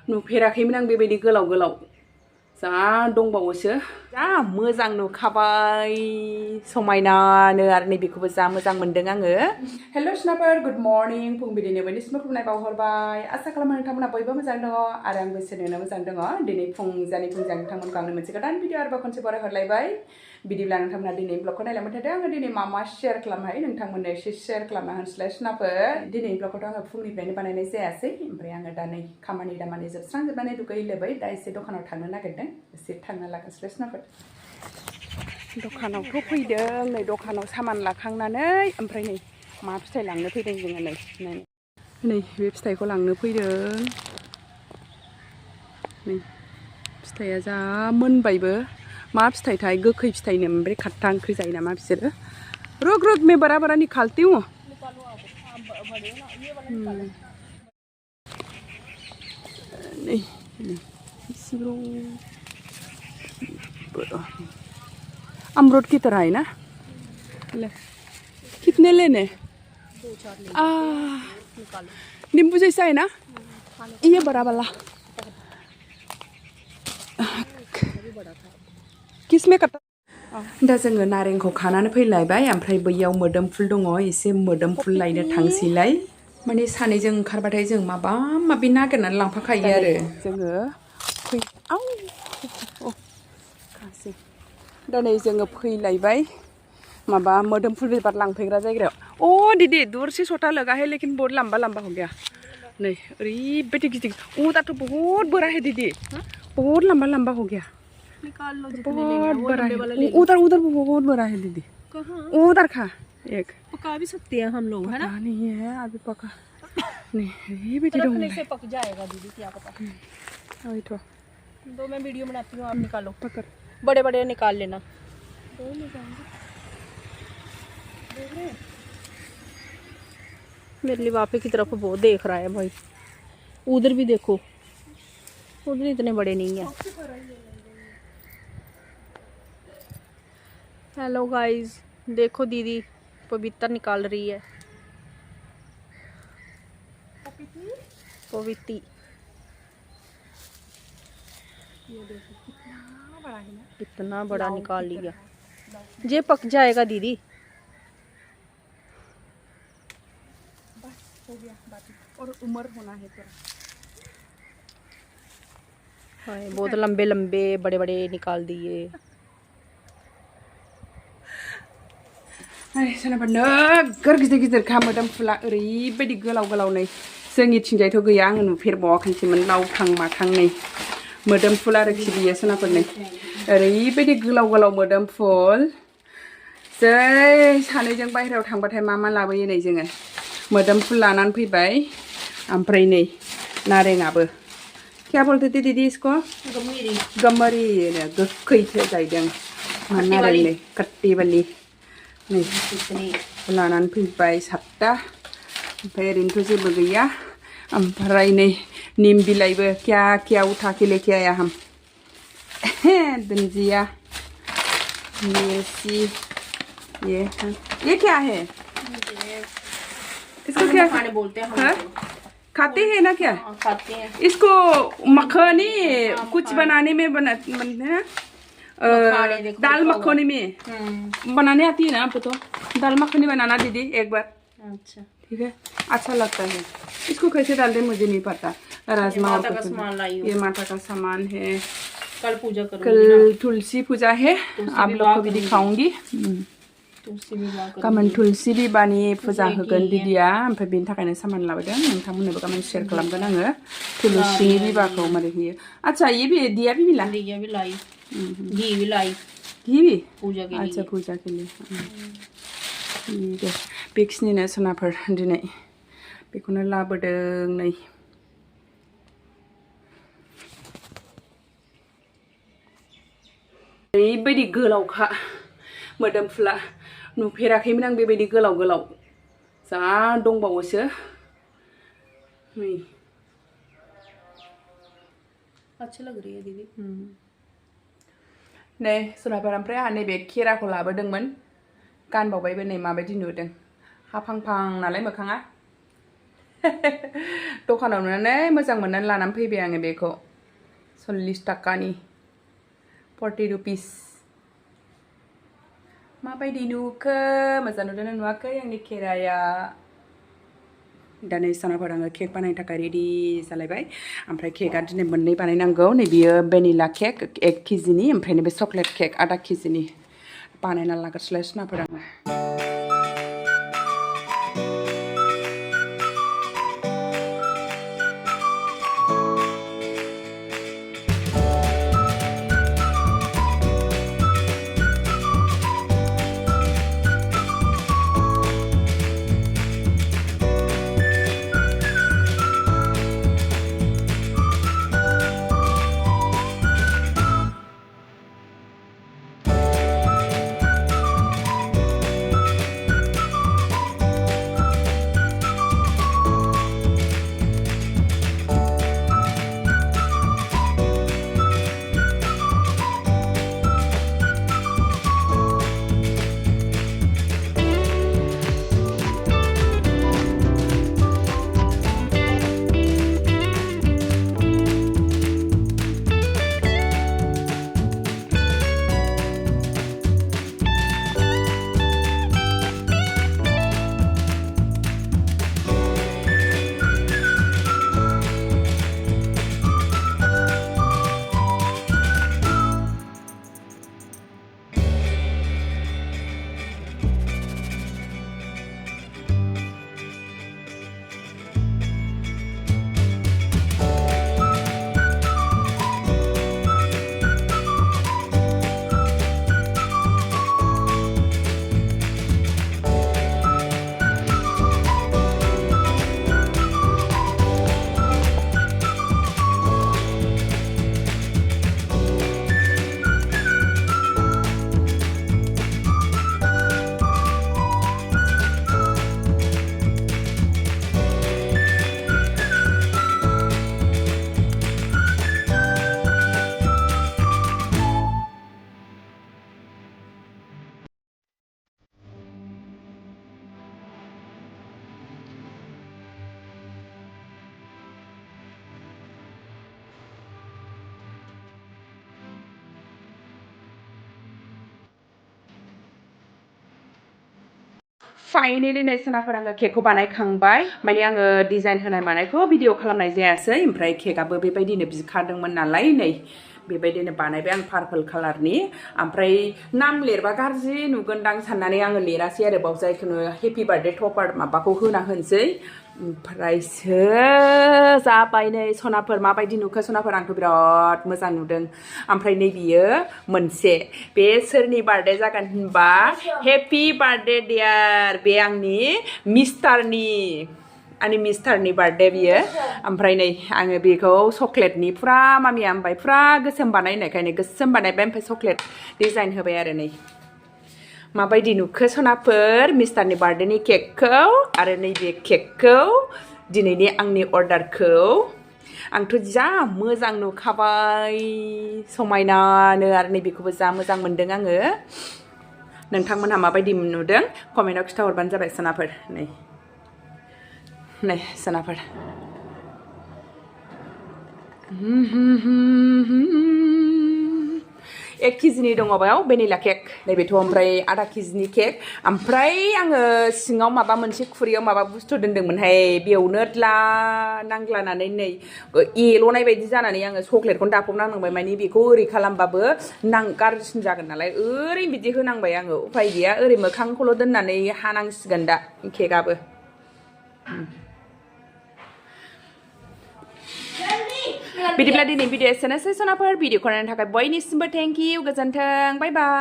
नुफेराखैमोन आं बेबायदि गोलाव गोलाव जा दंबावोसो जा मोजां नुखाबाय समायनानो आरो नैबेखौबो जा मोजां मोनदों आङो हेल' सिनाफोर गुड मर्निं फुंबिलिनि बयनिसिमबो खुलुमनाय बावहरबाय आसा खालामो नोंथांमोना बयबो मोजां दङ आरो आंबो सोरनो मोजां दङ दिनै फुंजानि नोंथांमोनखौ आंनो मोनसे गोदान भिडिअ आरोबाव खनसे बरायहरलायबाय बिदिब्ला नोंथांमोना दिनै ब्लगखौ नायलांबाय थादों आङो दिनै मा शेयार खालामनो हायो नोंथांमोननो एसे शेयार खालामना होनसैलाय सिनाफोर दिनै ब्लगखौथ' आङो फुंनिफ्रायनो बानायनाय जायासै ओमफ्राय आङो दा नै खामानि दामानि जोबस्रांजोबनानै दुगै लोबै दा एसे दखानाव थांनो नागिरदों एसे थांनो लागोनसैलाय सिनाफोर दखानावथ' फैदों नै दखानाव सामान लाखांनानै ओमफ्राय नै मा फिथाइ लांनो फैदों जोङो नै बे फिथाइखौ लांनो फैदों नै फिथाइया जा मोनबायबो मा फिथाइथाय गोखै फिथाइनो ओमफ्राय खट्टा ओंख्रि जायो नामा बिसोरो रुक रुक मैं बड़ा बड़ा निकालती हूँ अमरूद की तरह है ना ले कितने लेने नींबू जैसा है ना ये बड़ा वाला किसमें कटा दा जोङो नारेंखौ खानानै फैलायबाय ओमफ्राय बैयाव मोदोमफुल दङ एसे मोदोमफुल लायनो थांसैलाय माने सानैजों ओंखारबाथाय जों माबा माबि नागिरनानै लांफाखायो आरो जोङो दा नै जोङो फैलायबाय माबा मोदोमफुल बिबार लांफैग्रा जायगायाव ओ दीदी दूर से छोटा लगा है लेकिन बहुत लंबा लंबा हो गया नहीं ओरैबायदि गिदिर दाथ' बहुत बड़ा है दीदी बहुत लंबा लंबा हो गया निकाल लो बहुत बड़ा है उधर उधर बहुत बड़ा है दीदी उधर खा एक पका भी सकते हैं हम लोग है ना नहीं है अभी पका नहीं ये भी रखने से पक जाएगा दीदी क्या पता वही तो दो मैं वीडियो बनाती हूँ आप निकालो पकड़ बड़े बड़े निकाल लेना मेरे लिफाफे की तरफ बहुत देख रहा है भाई उधर भी देखो उधर इतने बड़े नहीं है हेलो गाइस देखो दीदी पवित्र निकाल रही है पवित्री कितना बड़ा निकाल लिया ये पक जाएगा दीदी बस हो गया बाकी और उम्र होना है तेरा बहुत लंबे लंबे बड़े बड़े निकाल दिए नोगोर गिदिर गिदिरखा मोदोमफुला ओरैबायदि गोलाव गोलाव नै जोंनिथिंजायथ' गैया आङो नुफेरबावाखैसोमोन लावखां माखां नै मोदोमफुल आरोखि बियो सोनाफोर नै ओरैबायदि गोलाव गोलाव मोदोमफुल जै सानैजों बाहेरायाव थांबाथाय मा लाबोयो नै जोङो मोदोमफुल लानानै फैबाय ओमफ्राय नै नारेंआबो क्या बोलते थे दीदी इसको गमरी गोखैसो जाहैदों नारें नै कट्टी वाली नै लानानै फैबाय 7टा ओमफ्राय ओरैनोथ' जेबो गैया ओमफ्राय नै नीम बिलाइबो क्या क्या उठा के लेके आया हम धनिया मिर्ची ये क्या है इसको क्या खाने बोलते हैं खाते हैं ना क्या खाते हैं इसको मखनी कुछ बनाने में बनते हैं दाल मखनी में बनाने आती है ना आपको तो दाल मखनी बनाना दीदी एक बार अच्छा ठीक है अच्छा लगता है इसको कैसे डालते मुझे नहीं पता राजमा ये माता का सामान है कल पूजा करूंगी कल तुलसी पूजा है आप लोग को भी दिखाऊंगी गाबोन तुलसी बिबारनि फुजा होगोन दिदिया ओमफ्राय बेनि थाखायनो सामान लाबोदों नोंथांमोननोबो गाबोन शेयार खालामगोन आङो तुलसी बिबारखौ मारै होयो अच्छा ये भी दिया भी मिला घी भी लाई घी भी पूजा के लिए अच्छा पूजा के लिए ठीक है बेखिनिनो सोनाफोर दिनै बेखौनो लाबोदों नै ओरैबायदि गोलावखा मोदोमफुला नुफेराखैमोन आं बेबायदि गोलाव गोलाव जा दंबावोसो नै अच्छा लग रही है दीदी नै सोनाफोर ओमफ्राय आंहा नैबे खेराखौ लाबोदोंमोन गानबावबायबो नै माबायदि नुदों हाफांफां नालाय मोखाङा दखानाव नुनानै मोजां मोननानै लानानै फैबाय आङो बेखौ 40 टाकानि 40 रुपिस माबायदि नुखो मोजां नुदोंना नुवाखै आंनि खेराया दा नै सानाफोर आङो केक बानायनो थाखाय रेडि जालायबाय ओमफ्राय केकआ दिनै मोननै बानायनांगौ नै बियो भेनिला केक 1 केजिनि ओमफ्राय नैबे चकलेट केक आधा केजिनि बानायना लाग्रोसैलाय सानाफोर आङो फाइनेलि नै सानाफोर आङो केकखौ बानायखांबाय माने आङो डिजाइन होनाय मानायखौ भिडिअ खालामनाय जायासै ओमफ्राय केकआबो बेबायदिनो बिखादोंमोन नालाय नै बेबायदिनो बानायबाय आं पार्पल कालारनि ओमफ्राय नाम लिरबा गाज्रि नुगोनदां साननानै आङो लिरासै आरो बाव जायखौनो हेपि बार्थडे टपार माबाखौ होना होनोसै ओमफ्रायसो जाबाय नै सनाफोर माबायदि नुखो सनाफोर आंथ' बिराद मोजां नुदों ओमफ्राय नै बियो मोनसे बे सोरनि बार्थडे जागोन होनबा हेपि बार्थडे डियार बे आंनि मिस्टारनि बार्थडे बियो ओमफ्राय नै आङो बेखौ चकलेटनि फुरा मामिया ओमफ्राय फुरा गोसोम बानायनायखायनो गोसोम बानायबाय ओमफ्राय चकलेट डिजाइन होबाय आरो नै माबायदि नुखो सनाफोर मिस्टारनि बार्थडेनि केकखौ आरो नैबे केकखौ दिनैनि आंनि अर्डारखौ आंथ' जा मोजां नुखाबाय समायनानो आरो नैबेखौबो जा मोजां मोनदों आङो नोंथांमोनहा माबायदि नुदों कमेन्टआव खिथाहरबानो जाबाय सनाफोर नै सनाफोर 1 केजिनि दङ बेयाव भेनिला केक नैबेथ' ओमफ्राय आधा केजिनि केक ओमफ्राय आङो सिङाव माबा मोनसे खुरैयाव माबा बुस्थु दोन्दोंमोनहाय बेयावनो नांग्लानानै नै एल'नाय बायदि जानानै आङो चकलेटखौनो दाफबनांबाय माने बेखौ ओरै खालामबाबो गाज्रिसिन जागोन नालाय ओरैनो बिदि होनांबाय आङो उफाय गैया ओरै मोखांखौल' दोननानै हानांसिगोन दा केकआबो बिदिब्ला दिनै भिडिअ एसेनोसै सनाफोर भिडिअखौ नायनो थाखाय बयनिसिमबो थेंक इउ गोजोन्थों बाय बाय